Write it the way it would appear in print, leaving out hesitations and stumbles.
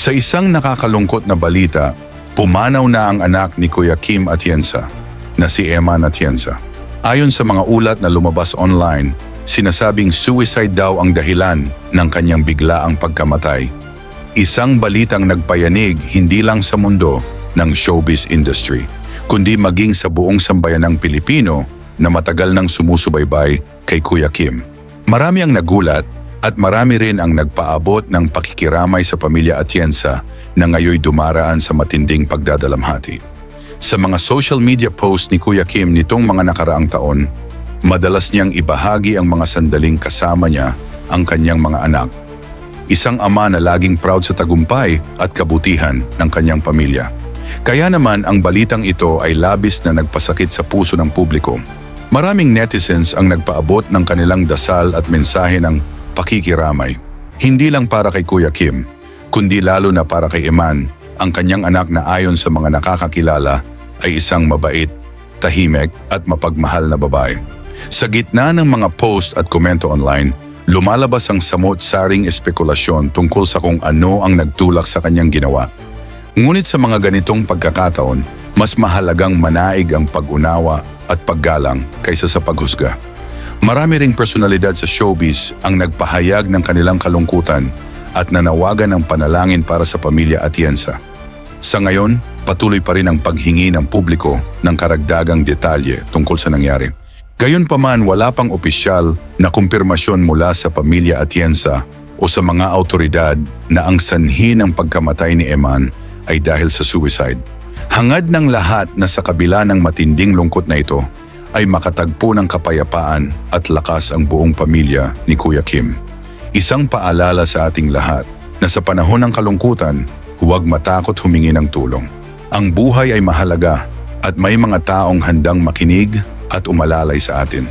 Sa isang nakakalungkot na balita, pumanaw na ang anak ni Kuya Kim Atienza na si Eman Atienza. Ayon sa mga ulat na lumabas online, sinasabing suicide daw ang dahilan ng kanyang biglaang pagkamatay. Isang balitang nagpayanig hindi lang sa mundo ng showbiz industry, kundi maging sa buong sambayanang Pilipino na matagal nang sumusubaybay kay Kuya Kim. Marami ang nagulat at marami rin ang nagpaabot ng pakikiramay sa pamilya Atienza na ngayoy dumaraan sa matinding pagdadalamhati. Sa mga social media post ni Kuya Kim nitong mga nakaraang taon, madalas niyang ibahagi ang mga sandaling kasama niya ang kanyang mga anak. Isang ama na laging proud sa tagumpay at kabutihan ng kanyang pamilya. Kaya naman ang balitang ito ay labis na nagpasakit sa puso ng publiko. Maraming netizens ang nagpaabot ng kanilang dasal at mensahe ng pakikiramay. Hindi lang para kay Kuya Kim, kundi lalo na para kay Eman, ang kanyang anak na ayon sa mga nakakakilala ay isang mabait, tahimik at mapagmahal na babae. Sa gitna ng mga post at komento online, lumalabas ang samot-saring espekulasyon tungkol sa kung ano ang nagtulak sa kanyang ginawa. Ngunit sa mga ganitong pagkakataon, mas mahalagang manaig ang pag-unawa at paggalang kaysa sa paghusga. Marami ring personalidad sa showbiz ang nagpahayag ng kanilang kalungkutan at nanawagan ng panalangin para sa pamilya Atienza. Sa ngayon, patuloy pa rin ang paghingi ng publiko ng karagdagang detalye tungkol sa nangyari. Gayunpaman, wala pang opisyal na kumpirmasyon mula sa pamilya Atienza o sa mga autoridad na ang sanhi ng pagkamatay ni Eman ay dahil sa suicide. Hangad ng lahat na sa kabila ng matinding lungkot na ito, ay makatagpo ng kapayapaan at lakas ang buong pamilya ni Kuya Kim. Isang paalala sa ating lahat na sa panahon ng kalungkutan, huwag matakot humingi ng tulong. Ang buhay ay mahalaga at may mga taong handang makinig at umalalay sa atin.